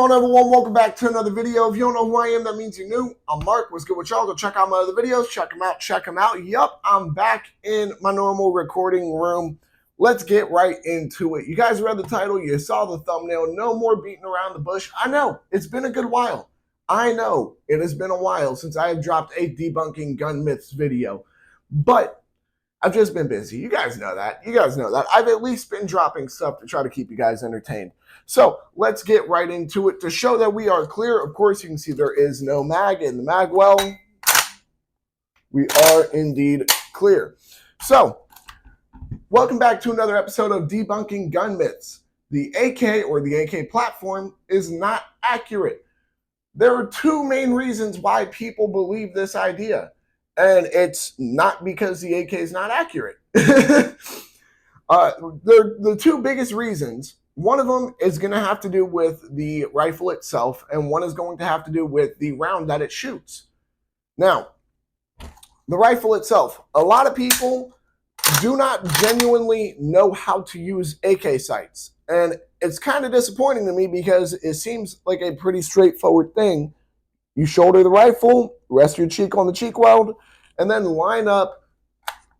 going on, everyone? Welcome back to another video. If you don't know who I am, that means you're new. I'm Mark. What's good with y'all? Go check out my other videos. Check them out. Check them out. Yup, I'm back in my normal recording room. Let's get right into it. You guys read the title. You saw the thumbnail. No more beating around the bush. I know. It's been a good while. I know. It has been a while since I have dropped a debunking gun myths video. But I've just been busy. You guys know that. I've at least been dropping stuff to try to keep you guys entertained. So let's get right into it. To show that we are clear, of course, you can see there is no mag in the mag well. We are indeed clear. So, welcome back to another episode of Debunking Gun Myths. The AK or the AK platform is not accurate. There are two main reasons why people believe this idea. And it's not because the AK is not accurate. The two biggest reasons, one of them is going to have to do with the rifle itself, and one is going to have to do with the round that it shoots. Now, the rifle itself, a lot of people do not genuinely know how to use AK sights. And it's kind of disappointing to me because it seems like a pretty straightforward thing. You shoulder the rifle, rest your cheek on the cheek weld, and then line up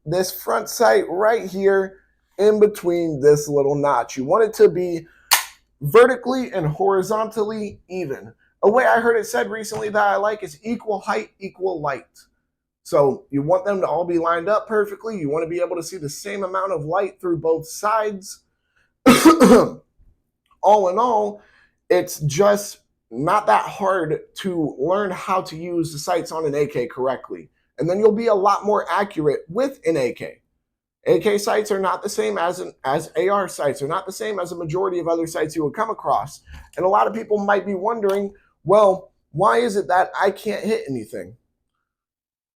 this front sight right here in between this little notch. You want it to be vertically and horizontally even. A way I heard it said recently that I like is equal height, equal light. So you want them to all be lined up perfectly. You want to be able to see the same amount of light through both sides. All in all, it's just not that hard to learn how to use the sights on an AK correctly. And then you'll be a lot more accurate with an AK. AK sights are not the same as AR sights, are not the same as a majority of other sights you would come across. And a lot of people might be wondering, well, why is it that I can't hit anything?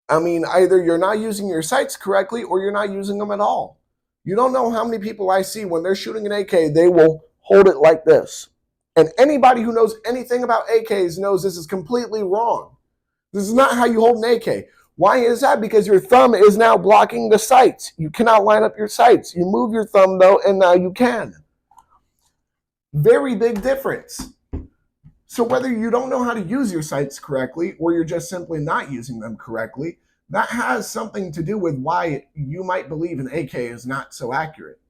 I mean, either you're not using your sights correctly or you're not using them at all. You don't know how many people I see when they're shooting an AK, they will hold it like this. And anybody who knows anything about AKs knows this is completely wrong. This is not how you hold an AK. Why is that? Because your thumb is now blocking the sights. You cannot line up your sights. You move your thumb, though, and now you can. Very big difference. So whether you don't know how to use your sights correctly or you're just simply not using them correctly, that has something to do with why you might believe an AK is not so accurate.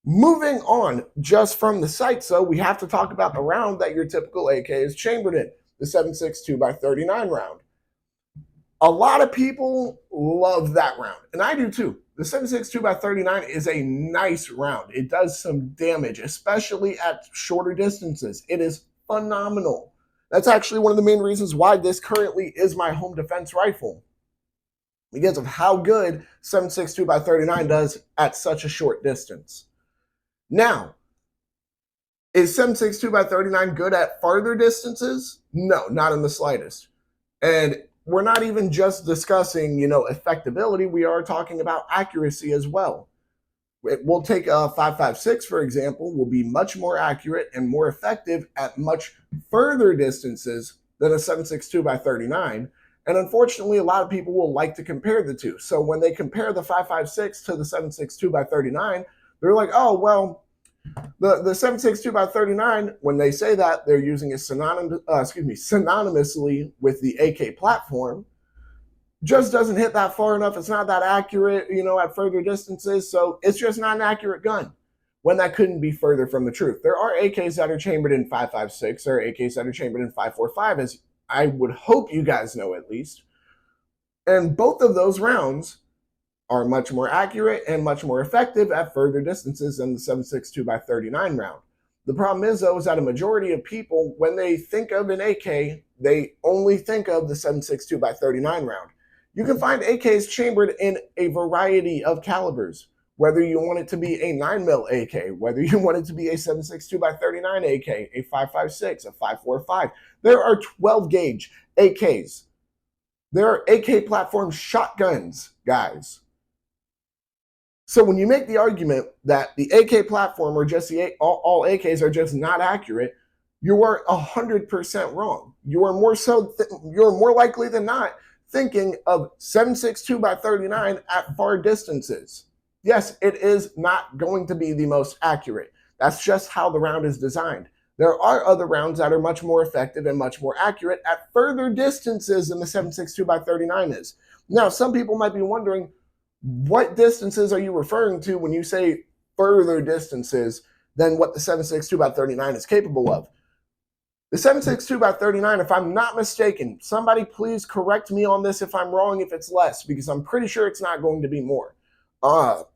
Moving on just from the sights, though, we have to talk about the round that your typical AK is chambered in, the 7.62 by 39 round. A lot of people love that round, and I do too. The 7.62 by 39 is a nice round. It does some damage, especially at shorter distances. It is phenomenal. That's actually one of the main reasons why this currently is my home defense rifle, because of how good 7.62 by 39 does at such a short distance. Now, is 7.62 by 39 good at farther distances? No, not in the slightest. And we're not even just discussing, effectability. We are talking about accuracy as well. We'll take a 5.56, for example, will be much more accurate and more effective at much further distances than a 7.62 by 39. And unfortunately, a lot of people will like to compare the two. So when they compare the 5.56 to the 7.62 by 39, they're like, oh, well, the 7.62 by 39, when they say that, they're using it synonymously with the AK platform. Just doesn't hit that far enough. It's not that accurate, at further distances. So it's just not an accurate gun, when that couldn't be further from the truth. There are AKs that are chambered in 5.56. There are AKs that are chambered in 5.45, as I would hope you guys know at least. And both of those rounds are much more accurate and much more effective at further distances than the 7.62 by 39 round. The problem is, though, is that a majority of people, when they think of an AK, they only think of the 7.62 by 39 round. You can find AKs chambered in a variety of calibers, whether you want it to be a 9mm AK, whether you want it to be a 7.62 by 39 AK, a 5.56, a 5.45. There are 12 gauge AKs. There are AK platform shotguns, guys. So when you make the argument that the AK platform or just all AKs are just not accurate, you are 100% wrong. You are more likely than not thinking of 7.62 by 39 at far distances. Yes, it is not going to be the most accurate. That's just how the round is designed. There are other rounds that are much more effective and much more accurate at further distances than the 7.62x39 is. Now, some people might be wondering, what distances are you referring to when you say further distances than what the 7.62x39 is capable of? The 7.62x39, if I'm not mistaken, somebody please correct me on this if I'm wrong, if it's less, because I'm pretty sure it's not going to be more. The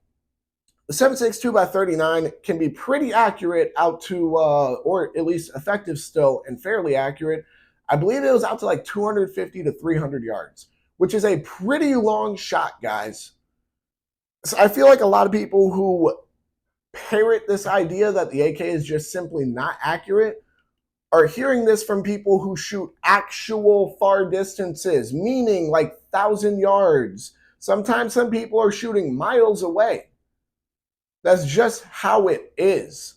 7.62x39 can be pretty accurate out to, or at least effective still and fairly accurate. I believe it was out to like 250 to 300 yards, which is a pretty long shot, guys. So I feel like a lot of people who parrot this idea that the AK is just simply not accurate are hearing this from people who shoot actual far distances, meaning like 1,000 yards. Sometimes some people are shooting miles away. That's just how it is.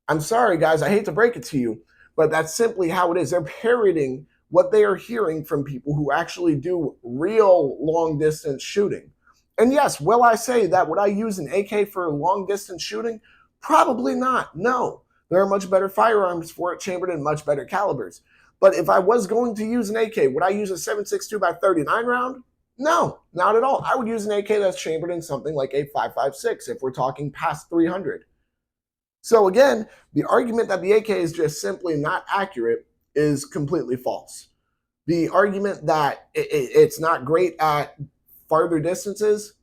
I'm sorry, guys, I hate to break it to you, but that's simply how it is. They're parroting what they are hearing from people who actually do real long distance shooting. And yes, will I say that would I use an AK for long distance shooting? Probably not. No. There are much better firearms for it, chambered in much better calibers. But if I was going to use an AK, would I use a 7.62x39 round? No, not at all. I would use an AK that's chambered in something like a 5.56 if we're talking past 300. So again, the argument that the AK is just simply not accurate is completely false. The argument that it's not great at farther distances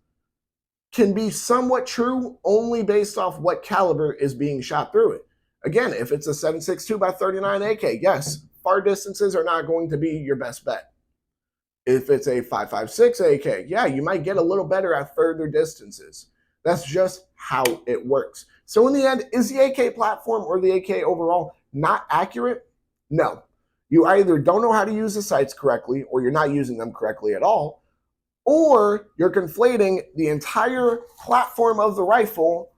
can be somewhat true only based off what caliber is being shot through it. Again, if it's a 7.62x39 AK, yes, far distances are not going to be your best bet. If it's a 5.56 AK, yeah, you might get a little better at further distances. That's just how it works. So in the end, is the AK platform or the AK overall not accurate? No. You either don't know how to use the sights correctly or you're not using them correctly at all, or you're conflating the entire platform of the rifle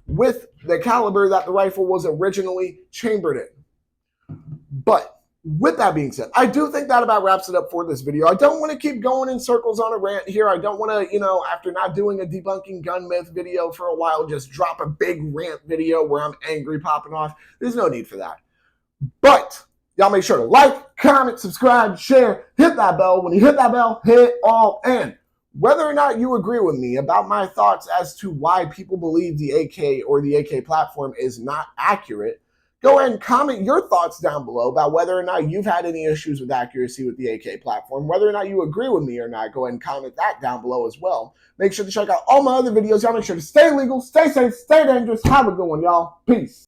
with the caliber that the rifle was originally chambered in. But with that being said, I do think that about wraps it up for this video. I don't want to keep going in circles on a rant here. I don't want to, after not doing a debunking gun myth video for a while, just drop a big rant video where I'm angry popping off. There's no need for that. But y'all make sure to like, comment, subscribe, share, hit that bell. When you hit that bell, hit all. And whether or not you agree with me about my thoughts as to why people believe the AK or the AK platform is not accurate, go ahead and comment your thoughts down below about whether or not you've had any issues with accuracy with the AK platform. Whether or not you agree with me or not, go ahead and comment that down below as well. Make sure to check out all my other videos. Y'all make sure to stay legal, stay safe, stay dangerous. Have a good one, y'all. Peace.